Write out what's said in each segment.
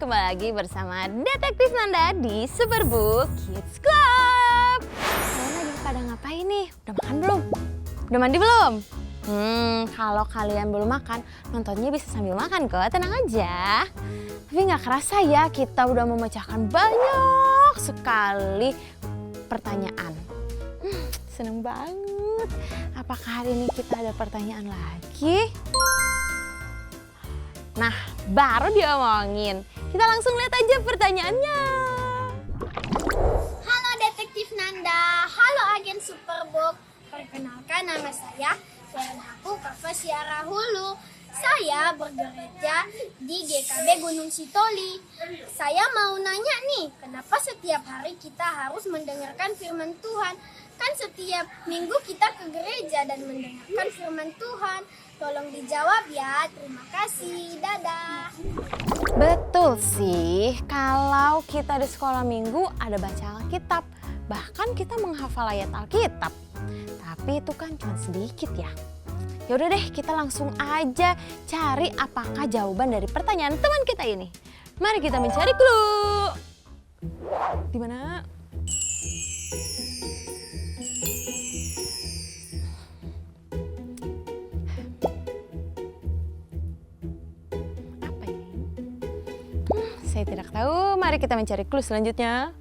kembali lagi bersama Detektif Nanda di Superbook Kids Club. Kalian lagi pada ngapain nih? Udah makan belum? Udah mandi belum? Kalau kalian belum makan, nontonnya bisa sambil makan kok, tenang aja. Tapi nggak kerasa ya, kita udah memecahkan banyak sekali pertanyaan. Seneng banget. Apakah hari ini kita ada pertanyaan lagi? Nah, baru diomongin. Kita langsung lihat aja pertanyaannya. Halo Detektif Nanda, halo agen Superbook. Perkenalkan nama saya dan aku Kava Siara Hulu. Saya bergereja di GKB Gunung Sitoli. Saya mau nanya nih, kenapa setiap hari kita harus mendengarkan firman Tuhan? Kan setiap minggu kita ke gereja dan mendengarkan firman Tuhan. Tolong dijawab ya, terima kasih, dadah. Betul sih, kalau kita di sekolah minggu ada baca Alkitab. Bahkan kita menghafal ayat Alkitab. Tapi itu kan cuma sedikit ya. Yaudah deh, kita langsung aja cari apakah jawaban dari pertanyaan teman kita ini. Mari kita mencari clue. Di mana? Apa ini? Saya tidak tahu. Mari kita mencari clue selanjutnya.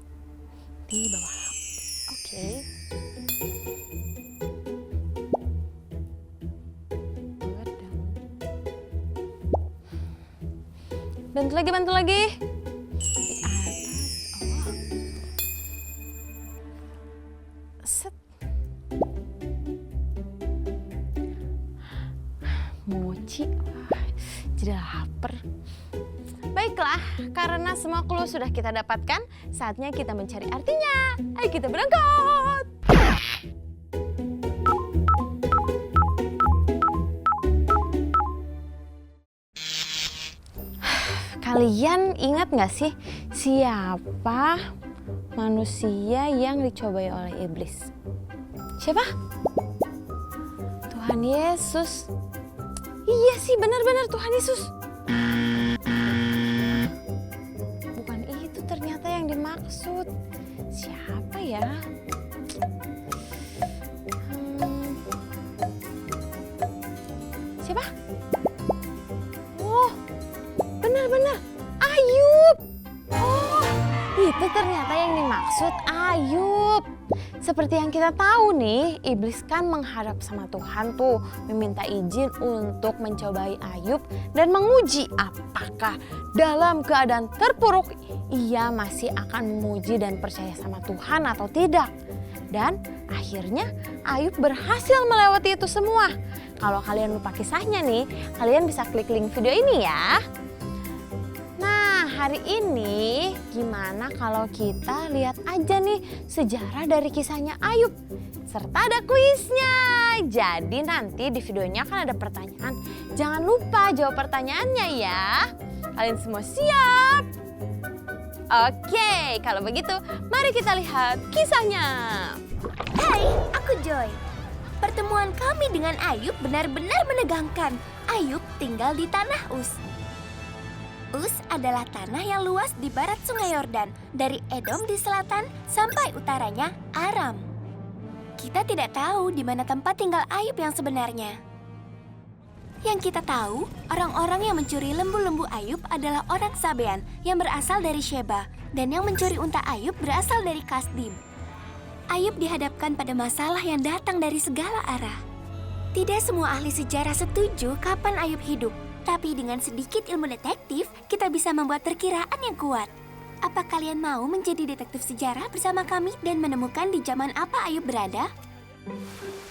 Di bawah. Oke. Bantu lagi, bantu lagi. Di atas. Oh. Set. Mochi. Wah, jadi lapar. Baiklah, karena semua clue sudah kita dapatkan, saatnya kita mencari artinya. Ayo kita berangkat. Kalian ingat gak sih siapa manusia yang dicobai oleh iblis? Siapa? Tuhan Yesus. Iya sih, benar-benar Tuhan Yesus. Bukan itu ternyata yang dimaksud. Siapa ya? Siapa? Oh, benar-benar Ayub. Oh, itu ternyata yang dimaksud Ayub. Seperti yang kita tahu nih, iblis kan menghadap sama Tuhan tuh, meminta izin untuk mencobai Ayub dan menguji apakah dalam keadaan terpuruk ia masih akan memuji dan percaya sama Tuhan atau tidak. Dan akhirnya Ayub berhasil melewati itu semua. Kalau kalian lupa kisahnya nih, kalian bisa klik link video ini ya. Hari ini gimana kalau kita lihat aja nih sejarah dari kisahnya Ayub serta ada kuisnya. Jadi nanti di videonya kan ada pertanyaan. Jangan lupa jawab pertanyaannya ya. Kalian semua siap? Oke, kalau begitu mari kita lihat kisahnya. Hai, aku Joy. Pertemuan kami dengan Ayub benar-benar menegangkan. Ayub tinggal di tanah Uz. Uz adalah tanah yang luas di barat Sungai Yordan, dari Edom di selatan sampai utaranya Aram. Kita tidak tahu di mana tempat tinggal Ayub yang sebenarnya. Yang kita tahu, orang-orang yang mencuri lembu-lembu Ayub adalah orang Sabean yang berasal dari Sheba, dan yang mencuri unta Ayub berasal dari Kasdim. Ayub dihadapkan pada masalah yang datang dari segala arah. Tidak semua ahli sejarah setuju kapan Ayub hidup. Tapi dengan sedikit ilmu detektif, kita bisa membuat perkiraan yang kuat. Apa kalian mau menjadi detektif sejarah bersama kami dan menemukan di zaman apa Ayub berada?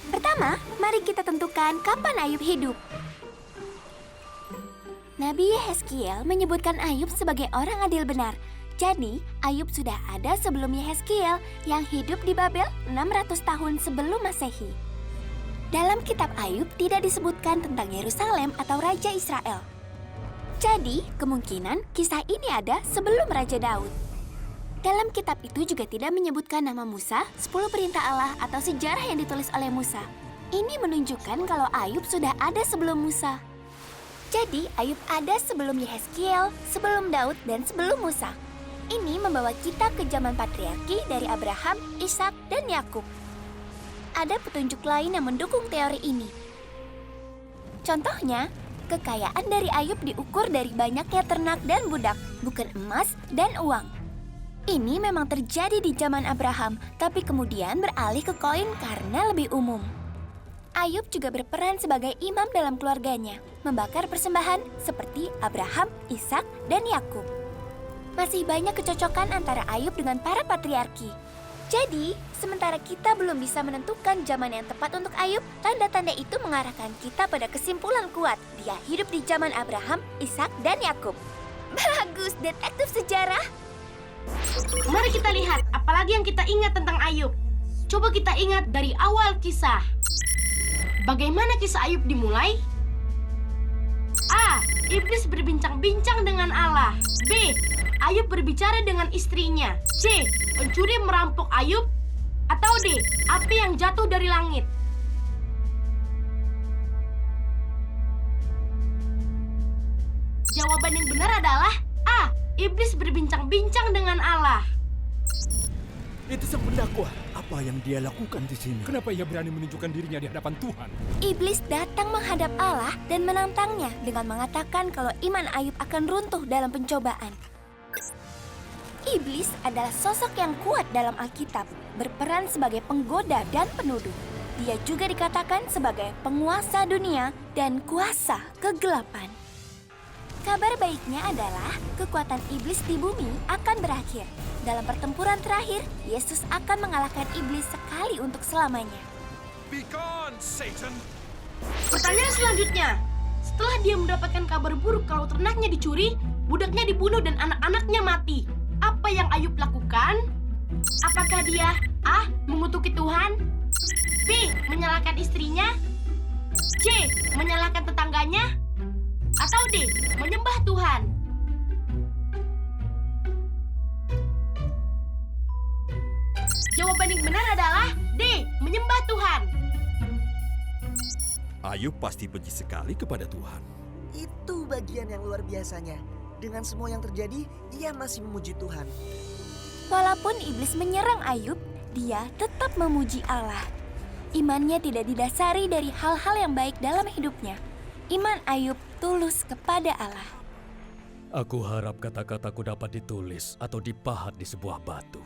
Pertama, mari kita tentukan kapan Ayub hidup. Nabi Yehezkiel menyebutkan Ayub sebagai orang adil benar. Jadi, Ayub sudah ada sebelum Yehezkiel yang hidup di Babel 600 tahun sebelum Masehi. Dalam kitab Ayub tidak disebutkan tentang Yerusalem atau Raja Israel. Jadi, kemungkinan kisah ini ada sebelum Raja Daud. Dalam kitab itu juga tidak menyebutkan nama Musa, 10 perintah Allah atau sejarah yang ditulis oleh Musa. Ini menunjukkan kalau Ayub sudah ada sebelum Musa. Jadi Ayub ada sebelum Yehezkiel, sebelum Daud, dan sebelum Musa. Ini membawa kita ke zaman patriarki dari Abraham, Ishak, dan Yakub. Ada petunjuk lain yang mendukung teori ini. Contohnya, kekayaan dari Ayub diukur dari banyaknya ternak dan budak, bukan emas dan uang. Ini memang terjadi di zaman Abraham, tapi kemudian beralih ke koin karena lebih umum. Ayub juga berperan sebagai imam dalam keluarganya, membakar persembahan seperti Abraham, Ishak, dan Yakub. Masih banyak kecocokan antara Ayub dengan para patriarki. Jadi, sementara kita belum bisa menentukan zaman yang tepat untuk Ayub, tanda-tanda itu mengarahkan kita pada kesimpulan kuat. Dia hidup di zaman Abraham, Ishak, dan Yakub. Bagus, detektif sejarah. Mari kita lihat apalagi yang kita ingat tentang Ayub. Coba kita ingat dari awal kisah. Bagaimana kisah Ayub dimulai? A. Iblis berbincang-bincang dengan Allah. B. Ayub berbicara dengan istrinya. C. Pencuri merampok Ayub. Atau D. Api yang jatuh dari langit. Jawaban yang benar adalah A. Iblis berbincang-bincang dengan Allah. Itu sang pendakwa. Apa yang dia lakukan di sini? Kenapa ia berani menunjukkan dirinya di hadapan Tuhan? Iblis datang menghadap Allah dan menantangnya dengan mengatakan kalau iman Ayub akan runtuh dalam pencobaan. Iblis adalah sosok yang kuat dalam Alkitab, berperan sebagai penggoda dan penuduh. Dia juga dikatakan sebagai penguasa dunia dan kuasa kegelapan. Kabar baiknya adalah kekuatan iblis di bumi akan berakhir. Dalam pertempuran terakhir, Yesus akan mengalahkan iblis sekali untuk selamanya. Be gone, Satan! Pertanyaan selanjutnya. Setelah dia mendapatkan kabar buruk kalau ternaknya dicuri, budaknya dibunuh dan anak-anaknya mati, apa yang Ayub lakukan? Apakah dia A. mengutuki Tuhan, B. menyalahkan istrinya, C. menyalahkan tetangganya, atau D. menyembah Tuhan? Jawaban yang benar adalah D. menyembah Tuhan. Ayub pasti benci sekali kepada Tuhan. Itu bagian yang luar biasanya. Dengan semua yang terjadi, ia masih memuji Tuhan. Walaupun iblis menyerang Ayub, dia tetap memuji Allah. Imannya tidak didasari dari hal-hal yang baik dalam hidupnya. Iman Ayub tulus kepada Allah. Aku harap kata-kataku dapat ditulis atau dipahat di sebuah batu.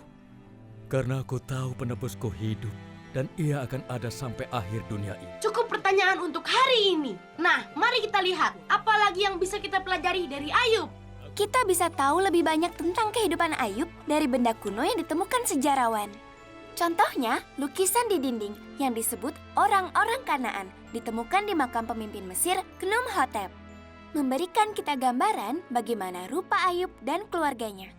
Karena aku tahu penebusku hidup dan ia akan ada sampai akhir dunia ini. Cukup pertanyaan untuk hari ini. Nah, mari kita lihat apa lagi yang bisa kita pelajari dari Ayub. Kita bisa tahu lebih banyak tentang kehidupan Ayub dari benda kuno yang ditemukan sejarawan. Contohnya, lukisan di dinding yang disebut orang-orang Kanaan ditemukan di makam pemimpin Mesir, Khnumhotep. Memberikan kita gambaran bagaimana rupa Ayub dan keluarganya.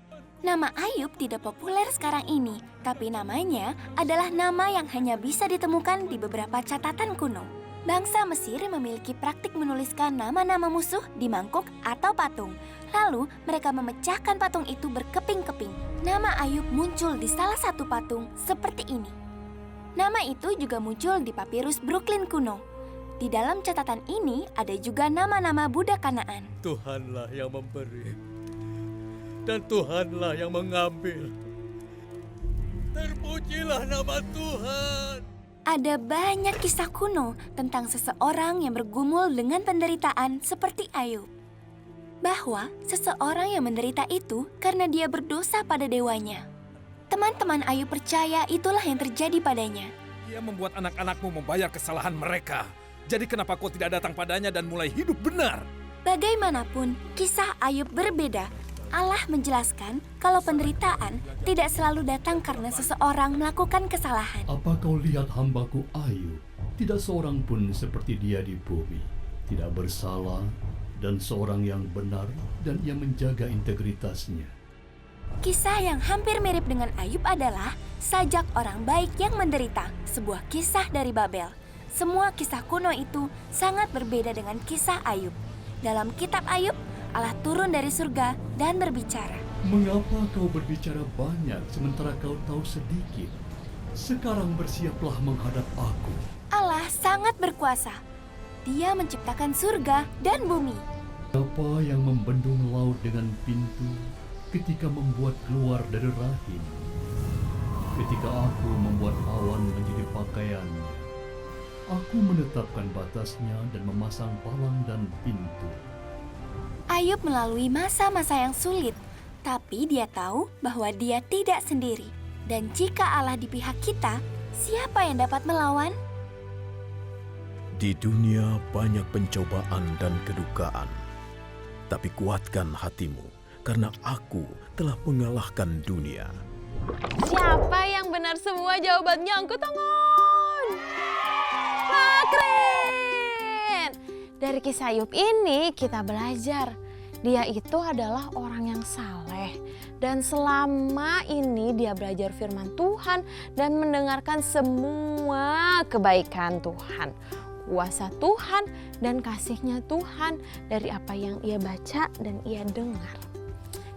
Nama Ayub tidak populer sekarang ini, tapi namanya adalah nama yang hanya bisa ditemukan di beberapa catatan kuno. Bangsa Mesir memiliki praktik menuliskan nama-nama musuh di mangkuk atau patung. Lalu mereka memecahkan patung itu berkeping-keping. Nama Ayub muncul di salah satu patung seperti ini. Nama itu juga muncul di papirus Brooklyn kuno. Di dalam catatan ini ada juga nama-nama budak Kanaan. Tuhanlah yang memberi dan Tuhanlah yang mengambil. Terpujilah nama Tuhan. Ada banyak kisah kuno tentang seseorang yang bergumul dengan penderitaan seperti Ayub. Bahwa seseorang yang menderita itu karena dia berdosa pada dewanya. Teman-teman Ayub percaya itulah yang terjadi padanya. Dia membuat anak-anakmu membayar kesalahan mereka. Jadi kenapa kau tidak datang padanya dan mulai hidup benar? Bagaimanapun, kisah Ayub berbeda. Allah menjelaskan kalau penderitaan tidak selalu datang karena seseorang melakukan kesalahan. Apa kau lihat hambaku Ayub? Tidak seorang pun seperti dia di bumi. Tidak bersalah dan seorang yang benar dan ia menjaga integritasnya. Kisah yang hampir mirip dengan Ayub adalah Sajak Orang Baik yang Menderita, sebuah kisah dari Babel. Semua kisah kuno itu sangat berbeda dengan kisah Ayub. Dalam kitab Ayub, Allah turun dari surga dan berbicara. Mengapa kau berbicara banyak sementara kau tahu sedikit? Sekarang bersiaplah menghadap aku. Allah sangat berkuasa. Dia menciptakan surga dan bumi. Apa yang membendung laut dengan pintu ketika membuat keluar dari rahim? Ketika aku membuat awan menjadi pakaiannya, aku menetapkan batasnya dan memasang palang dan pintu. Ayub melalui masa-masa yang sulit, tapi dia tahu bahwa dia tidak sendiri. Dan jika Allah di pihak kita, siapa yang dapat melawan? Di dunia banyak pencobaan dan kedukaan. Tapi kuatkan hatimu, karena aku telah mengalahkan dunia. Siapa yang benar semua jawabannya? Angkat tangan. Wah, keren. Dari kisah Ayub ini kita belajar. Dia itu adalah orang yang saleh. Dan selama ini dia belajar firman Tuhan dan mendengarkan semua kebaikan Tuhan. Kuasa Tuhan dan kasih-Nya Tuhan dari apa yang ia baca dan ia dengar.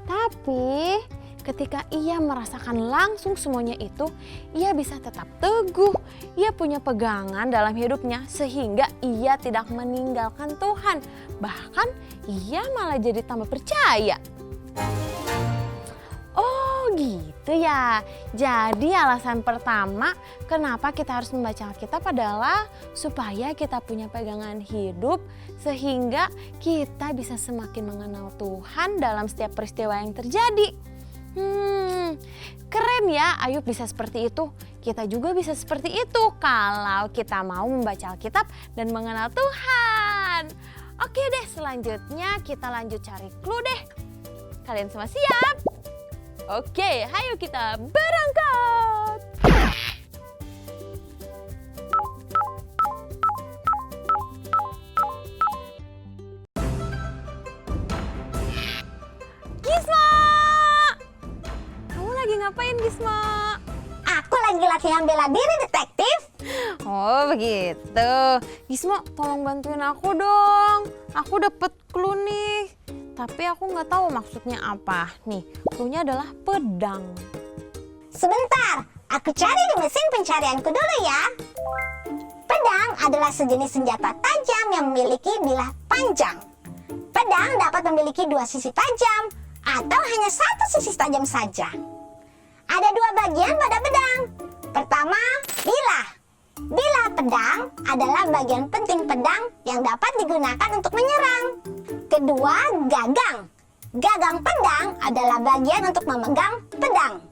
Tapi ketika ia merasakan langsung semuanya itu, ia bisa tetap teguh. Ia punya pegangan dalam hidupnya sehingga ia tidak meninggalkan Tuhan. Bahkan ia malah jadi tambah percaya. Oh gitu ya. Jadi alasan pertama kenapa kita harus membaca Alkitab adalah supaya kita punya pegangan hidup sehingga kita bisa semakin mengenal Tuhan dalam setiap peristiwa yang terjadi. Keren ya, Ayub bisa seperti itu. Kita juga bisa seperti itu kalau kita mau membaca Alkitab dan mengenal Tuhan. Oke deh, selanjutnya kita lanjut cari clue deh. Kalian semua siap? Oke, ayo kita berangkat. Gisma! Kamu lagi ngapain, Gisma? Aku lagi latihan bela diri, detektif. Oh begitu. Gisma, tolong bantuin aku dong. Aku dapet clue nih. Tapi aku nggak tahu maksudnya apa. Nih, clue-nya adalah pedang. Sebentar, aku cari di mesin pencarianku dulu ya. Pedang adalah sejenis senjata tajam yang memiliki bilah panjang. Pedang dapat memiliki dua sisi tajam atau hanya satu sisi tajam saja. Ada dua bagian pada pedang. Pertama, bilah. Bilah pedang adalah bagian penting pedang yang dapat digunakan untuk menyerang. Kedua, gagang. Gagang pedang adalah bagian untuk memegang pedang.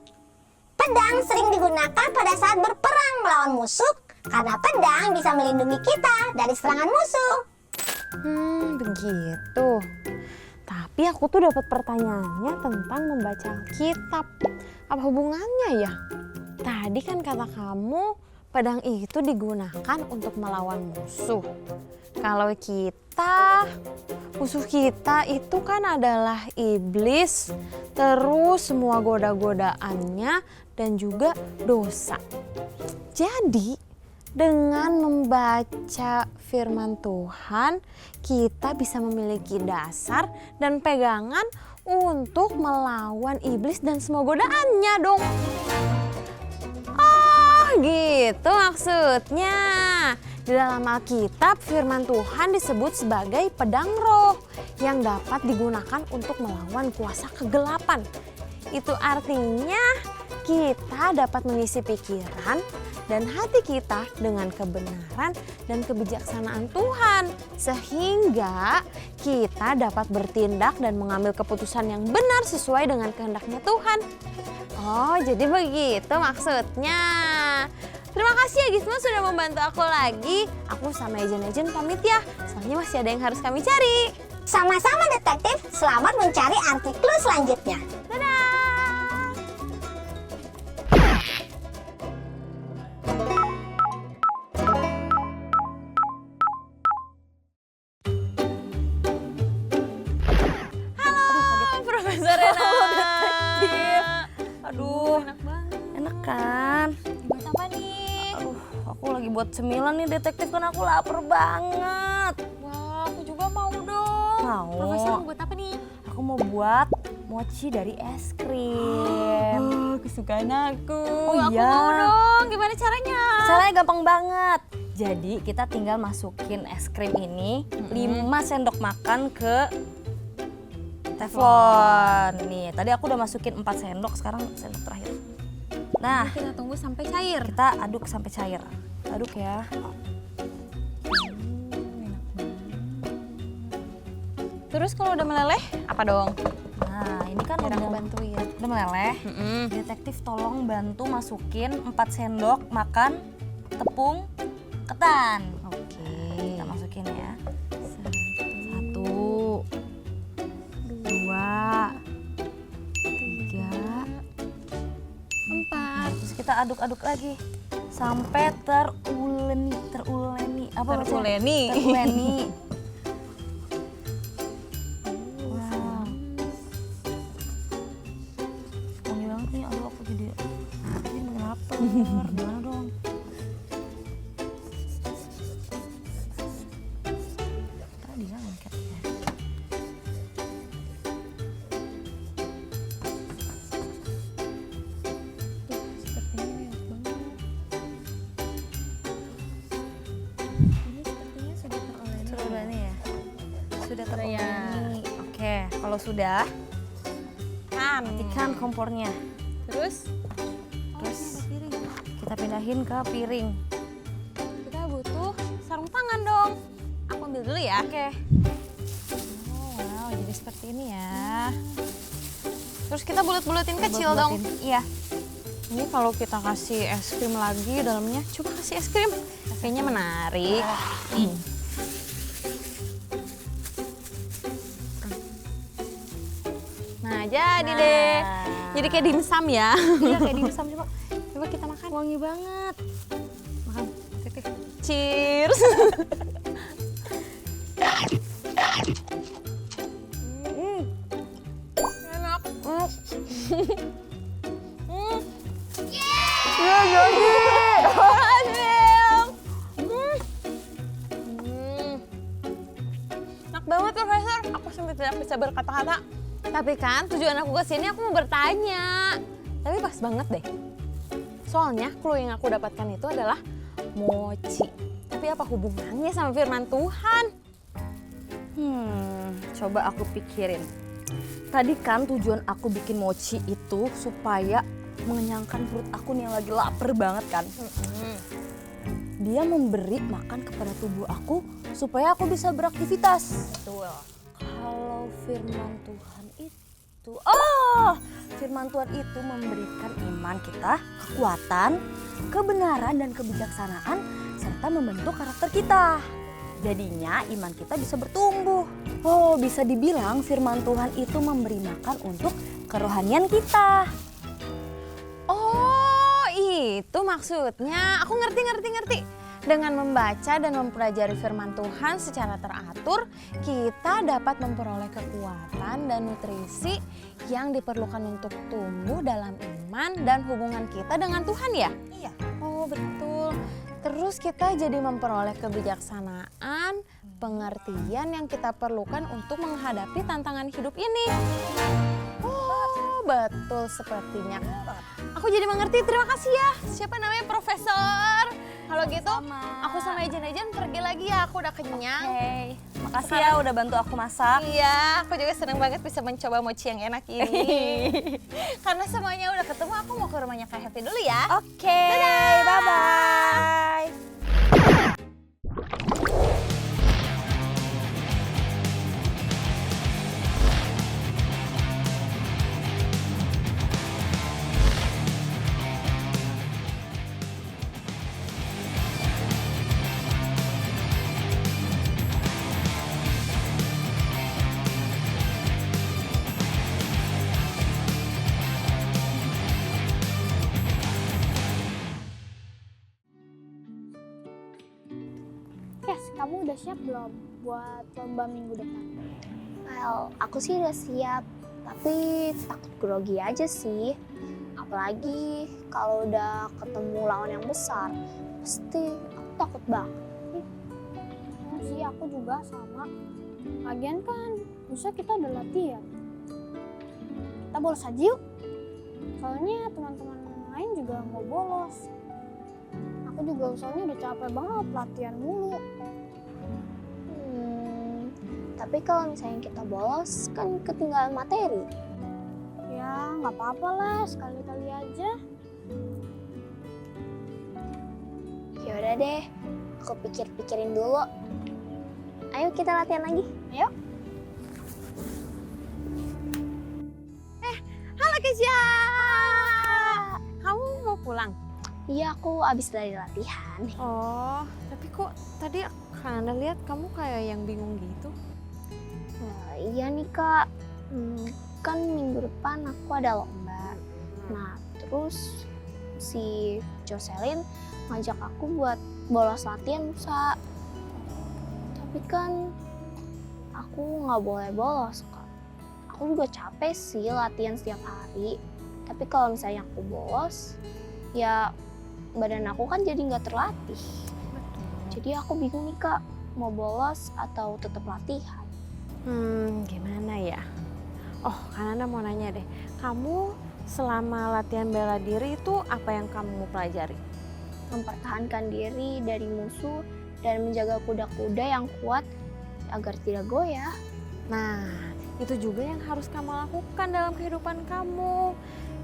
Pedang sering digunakan pada saat berperang melawan musuh karena pedang bisa melindungi kita dari serangan musuh. Begitu. Tapi aku tuh dapat pertanyaannya tentang membaca Alkitab. Apa hubungannya ya? Tadi kan kata kamu pedang itu digunakan untuk melawan musuh. Kalau musuh kita itu kan adalah iblis, terus semua goda-godaannya dan juga dosa. Jadi dengan membaca firman Tuhan, kita bisa memiliki dasar dan pegangan untuk melawan iblis dan semua godaannya dong. Oh gitu maksudnya. Di dalam Alkitab, firman Tuhan disebut sebagai pedang roh yang dapat digunakan untuk melawan kuasa kegelapan. Itu artinya kita dapat mengisi pikiran dan hati kita dengan kebenaran dan kebijaksanaan Tuhan. Sehingga kita dapat bertindak dan mengambil keputusan yang benar sesuai dengan kehendaknya Tuhan. Oh, jadi begitu maksudnya. Terima kasih ya Gisma sudah membantu aku lagi. Aku sama Ejen pamit ya, soalnya masih ada yang harus kami cari. Sama-sama detektif, selamat mencari arti clue selanjutnya. Dadah! Halo, Profesor Rena. Aduh, Enak banget. enak kan? Buat apa nih? Aduh, aku lagi buat cemilan nih detektif, kan aku lapar banget. Wah, aku juga mau dong. Mau. Profesor mau buat apa nih? Aku mau buat mochi dari es krim. Kesukaan aku. Oh Aku iya. mau dong. Gimana caranya? Caranya gampang banget. Jadi kita tinggal masukin es krim ini 5 sendok makan ke Teflon. Nih, tadi aku udah masukin 4 sendok, sekarang sendok terakhir. Nah, Kita tunggu sampai cair. kita aduk sampai cair. Kita aduk ya. Terus kalau udah meleleh, apa dong? Nah, ini kan Biar aku udah, bantuin. udah meleleh. Detektif tolong bantu masukin 4 sendok makan tepung ketan. Oke. Kita masukin ya. 1, 2, 3, 4. Terus kita aduk-aduk lagi sampai teruleni. Apa bacanya? Teruleni. Teruleni. Wow. Wangi banget nih. Aduh, aku jadi makin lapar. Gimana dong? Tadi kan lengket ya. Sepertinya enak banget. Ini sepertinya sudah teroleni. Teruleni ya? Sudah teruleni. ya. Oke, kalau sudah, matikan kompornya. Terus Kita pindahin ke piring. kita butuh sarung tangan dong. Aku ambil dulu ya. Oke. Oh, wow, jadi seperti ini ya. Terus kita bulat-bulatin kecil dong. Iya. Ini kalau kita kasih es krim lagi dalamnya, coba kasih es krim. Kayaknya menarik. Nah, jadi deh. Jadi kayak dimsum ya. Iya, kayak dimsum coba. Coba kita makan. Wangi banget. Makan. Cheers. Enak. Iya, jadi. Berhasil. Enak banget, Profesor. Aku sampai tidak bisa berkata-kata. Tapi kan tujuan aku kesini aku mau bertanya. Tapi pas banget deh. Soalnya clue yang aku dapatkan itu adalah mochi. Tapi apa hubungannya sama firman Tuhan? Coba aku pikirin. Tadi kan tujuan aku bikin mochi itu supaya mengenyangkan perut aku nih yang lagi lapar banget kan. Dia memberi makan kepada tubuh aku supaya aku bisa beraktivitas. Betul. Kalau firman Tuhan itu, firman Tuhan itu memberikan iman kita, kekuatan, kebenaran dan kebijaksanaan serta membentuk karakter kita. Jadinya iman kita bisa bertumbuh. Oh, bisa dibilang firman Tuhan itu memberi makan untuk kerohanian kita. Oh, itu maksudnya. Aku ngerti. Dengan membaca dan mempelajari firman Tuhan secara teratur, kita dapat memperoleh kekuatan dan nutrisi yang diperlukan untuk tumbuh dalam iman dan hubungan kita dengan Tuhan ya? Iya. Oh, betul. Terus kita jadi memperoleh kebijaksanaan, pengertian yang kita perlukan untuk menghadapi tantangan hidup ini. Oh, betul sepertinya. Aku jadi mengerti, terima kasih ya. Siapa namanya Profesor? Kalau gitu, aku sama Ejen pergi lagi ya, aku udah kenyang. Oke, makasih ya udah bantu aku masak. Iya, aku juga senang banget bisa mencoba mochi yang enak ini. Karena semuanya udah ketemu, aku mau ke rumahnya Kak Happy dulu ya. Oke, bye-bye. Yes, kamu udah siap belum buat lomba minggu depan? Well, aku sih udah siap, tapi takut grogi aja sih. Apalagi kalau udah ketemu lawan yang besar, pasti aku takut banget. Iya sih, aku juga sama. Lagian kan, bisa kita udah latihan. Kita bolos aja yuk. Soalnya teman-teman lain juga mau bolos. Aku juga soalnya udah capek banget latihan mulu. Tapi kalau misalnya kita bolos, kan ketinggalan materi. Ya, nggak apa-apa lah, sekali-kali aja. Ya udah deh, aku pikir-pikirin dulu. Ayo kita latihan lagi. Ayo. Halo Kesya. Kamu mau pulang? Iya, aku abis dari latihan. Oh, tapi kok tadi Kananda lihat kamu kayak yang bingung gitu? Iya nih Kak, kan minggu depan aku ada lomba. Nah, terus si Jocelyn ngajak aku buat bolos latihan lusa. Tapi kan aku nggak boleh bolos Kak. Aku juga capek sih latihan setiap hari. Tapi kalau misalnya aku bolos, ya badan aku kan jadi nggak terlatih. Jadi aku bingung nih Kak, mau bolos atau tetap latihan. Gimana ya? Oh, Kananda mau nanya deh. Kamu selama latihan bela diri itu apa yang kamu pelajari? Mempertahankan diri dari musuh dan menjaga kuda-kuda yang kuat agar tidak goyah. Nah, itu juga yang harus kamu lakukan dalam kehidupan kamu.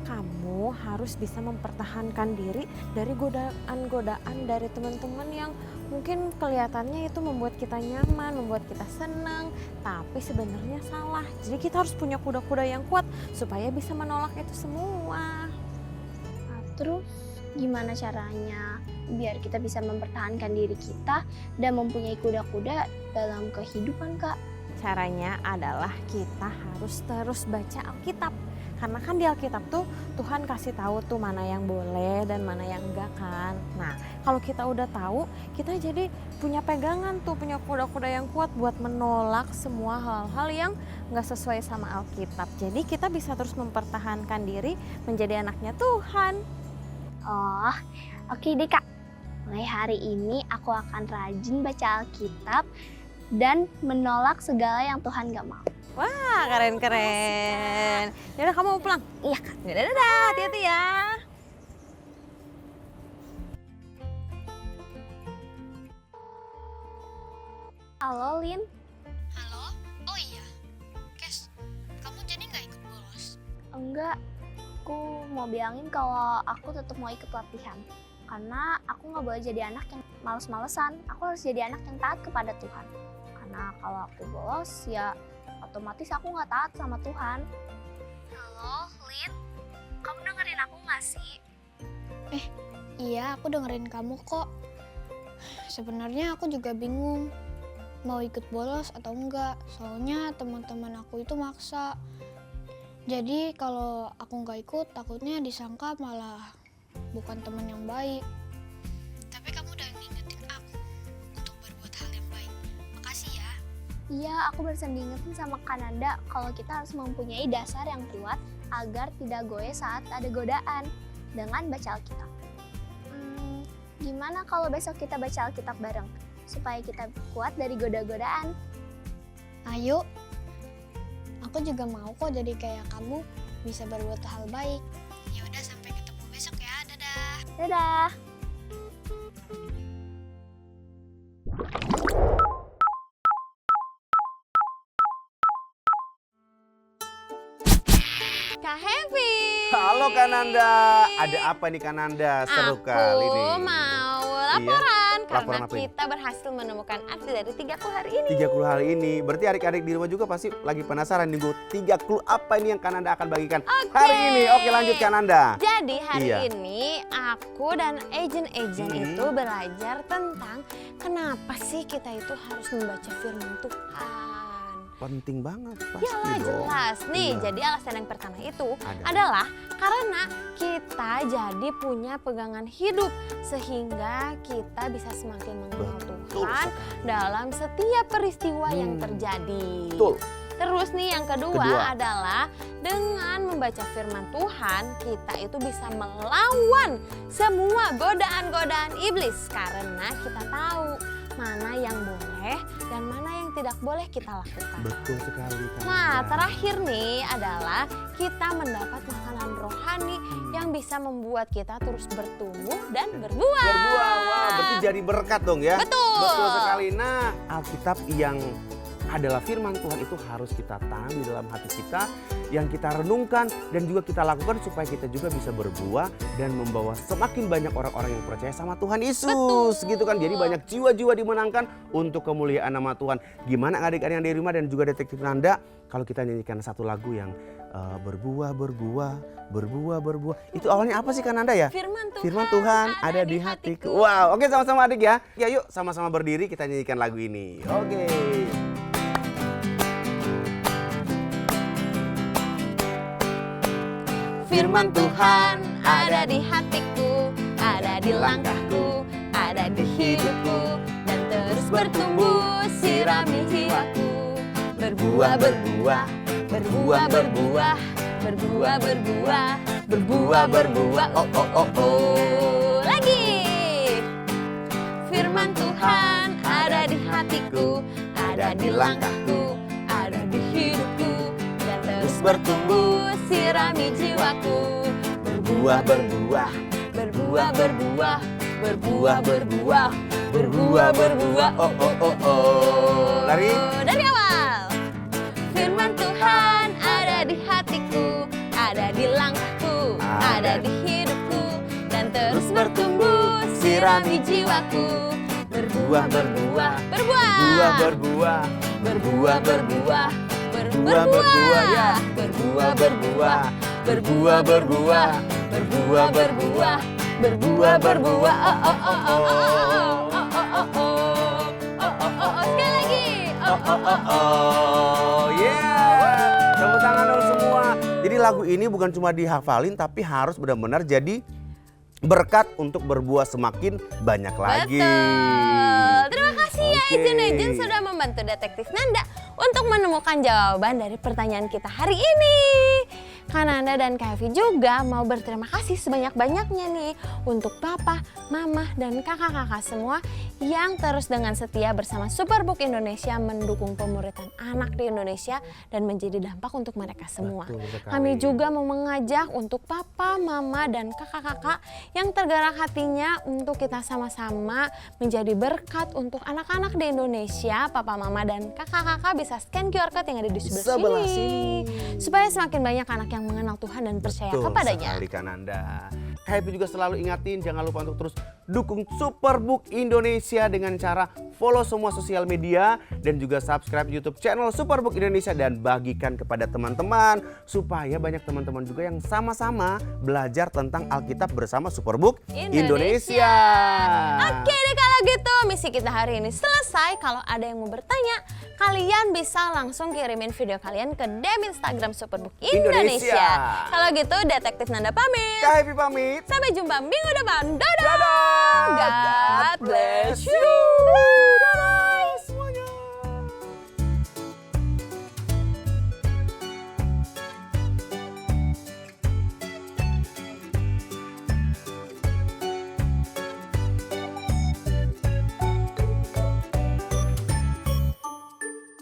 Kamu harus bisa mempertahankan diri dari godaan-godaan dari teman-teman yang mungkin kelihatannya itu membuat kita nyaman, membuat kita senang, tapi sebenarnya salah. Jadi kita harus punya kuda-kuda yang kuat supaya bisa menolak itu semua. Nah, terus gimana caranya biar kita bisa mempertahankan diri kita dan mempunyai kuda-kuda dalam kehidupan, Kak? Caranya adalah kita harus terus baca Alkitab. Karena kan di Alkitab tuh Tuhan kasih tahu tuh mana yang boleh dan mana yang enggak kan. Nah, kalau kita udah tahu, kita jadi punya pegangan tuh, punya kuda-kuda yang kuat buat menolak semua hal-hal yang enggak sesuai sama Alkitab. Jadi kita bisa terus mempertahankan diri menjadi anaknya Tuhan. Oh, oke deh Kak. Mulai hari ini aku akan rajin baca Alkitab dan menolak segala yang Tuhan gak mau. Wah, keren-keren. Yaudah, kamu mau pulang? Iya Kak. Dadah, hati-hati ya. Halo Lin. Halo? Oh iya. Kes, kamu jadi nggak ikut bolos? Enggak, aku mau bilangin kalau aku tetap mau ikut latihan. Karena aku nggak boleh jadi anak yang males-malesan. Aku harus jadi anak yang taat kepada Tuhan. Karena kalau aku bolos, ya otomatis aku nggak taat sama Tuhan. Halo, Lin. Kamu dengerin aku nggak sih? Iya, aku dengerin kamu kok. Sebenarnya aku juga bingung mau ikut bolos atau enggak. Soalnya teman-teman aku itu maksa. Jadi kalau aku nggak ikut, takutnya disangka malah bukan teman yang baik. Tapi kamu udah ngingetin aku untuk berbuat hal yang baik. Makasih ya. Iya, aku barusan diingetin sama Kananda kalau kita harus mempunyai dasar yang kuat agar tidak goyah saat ada godaan dengan baca Alkitab. Gimana kalau besok kita baca Alkitab bareng supaya kita kuat dari goda-godaan? Ayo. Aku juga mau kok jadi kayak kamu, bisa berbuat hal baik. Ya udah, sampai ketemu besok ya. Dadah. Dadah. Kak Hevi. Halo Kananda, ada apa nih Kananda? Seru kali nih. Aku mau laporan karena laporan apa ini? kita berhasil menemukan arti dari 3 clue hari ini. 3 clue hari ini, berarti adik-adik di rumah juga pasti lagi penasaran nih Bu, 3 clue apa ini yang Kananda akan bagikan hari ini? Oke, lanjut Kananda. Jadi hari Iya. ini aku dan agent-agent itu belajar tentang kenapa sih kita itu harus membaca firman Tuhan. Penting banget pasti Yalah, dong. jelas. Nih, Iya. jadi alasan yang pertama itu Ada. adalah karena kita jadi punya pegangan hidup sehingga kita bisa semakin mengenal Tuhan dalam setiap peristiwa yang terjadi. Betul. Terus nih yang kedua Kedua. adalah dengan membaca firman Tuhan kita itu bisa melawan semua godaan-godaan iblis karena kita tahu mana yang boleh dan mana yang tidak boleh kita lakukan. Betul sekali Kananda. Nah, terakhir nih adalah kita mendapat makanan rohani yang bisa membuat kita terus bertumbuh dan berbuah. Berbuah, wah, berarti jadi berkat dong ya. Betul. Betul sekali. Nah, Alkitab yang adalah firman Tuhan itu harus kita tanam di dalam hati kita, yang kita renungkan dan juga kita lakukan supaya kita juga bisa berbuah dan membawa semakin banyak orang-orang yang percaya sama Tuhan Yesus. Gitu kan, jadi banyak jiwa-jiwa dimenangkan untuk kemuliaan nama Tuhan. Gimana adik-adik yang di rumah dan juga detektif Nanda kalau kita nyanyikan satu lagu yang berbuah. Itu awalnya apa sih kan Nanda ya? Firman Tuhan ada di hatiku. Wow, oke sama-sama adik ya. Ya yuk sama-sama berdiri kita nyanyikan lagu ini. Oke. Firman Tuhan ada di hatiku, ada di langkahku, ada di hidupku, dan terus bertumbuh sirami jiwaku. Berbuah, berbuah, berbuah, berbuah, berbuah, berbuah, berbuah, berbuah, oh oh oh oh. Lagi. Firman Tuhan ada di hatiku, ada di langkahku, ada di hidupku, dan terus bertumbuh sirami jiwaku. Berbuah, berbuah, berbuah, berbuah, berbuah, berbuah, berbuah, berbuah, oh oh oh oh. Lari. Dari awal. Firman Tuhan ada di hatiku, ada di langkahku, ada di hidupku, dan terus bertumbuh sirami jiwaku. Berbuah, berbuah, berbuah, berbuah, berbuah, berbuah, berbuah, berbuah, ya. berbuah, berbuah, berbuah, berbuah, berbuah, berbuah, berbuah, berbuah, oh oh oh oh oh oh oh oh oh. Sekali lagi, oh oh oh oh. Yeah. Tepuk tangan dong semua. Jadi lagu ini bukan cuma dihafalin tapi harus benar-benar jadi berkat untuk berbuah semakin banyak lagi. Betul. Terima kasih ya Ejun sudah membantu detektif Nanda untuk menemukan jawaban dari pertanyaan kita hari ini. Kak Nanda dan Kak Evi juga mau berterima kasih sebanyak-banyaknya nih untuk papa, mama, dan kakak-kakak semua yang terus dengan setia bersama Superbook Indonesia mendukung pemuritan anak di Indonesia dan menjadi dampak untuk mereka semua. Kami juga mau mengajak untuk papa, mama, dan kakak-kakak yang tergerak hatinya untuk kita sama-sama menjadi berkat untuk anak-anak di Indonesia. Papa, mama, dan kakak-kakak bisa scan QR Code yang ada di sebelah sini. Supaya semakin banyak anak yang mengenal Tuhan dan percaya kepadanya. Betul sekali Kak Nanda. Kak Happy juga selalu ingatin jangan lupa untuk terus dukung Superbook Indonesia dengan cara follow semua sosial media dan juga subscribe YouTube channel Superbook Indonesia dan bagikan kepada teman-teman supaya banyak teman-teman juga yang sama-sama belajar tentang Alkitab bersama Superbook Indonesia. Oke deh kalau gitu misi kita hari ini selesai. Kalau ada yang mau bertanya, kalian bisa langsung kirimin video kalian ke DM Instagram Superbook Indonesia. Kalau gitu detektif Nanda pamit. Kak Happy pamit. Sampai jumpa minggu depan. Dadah. Dadah. God bless you.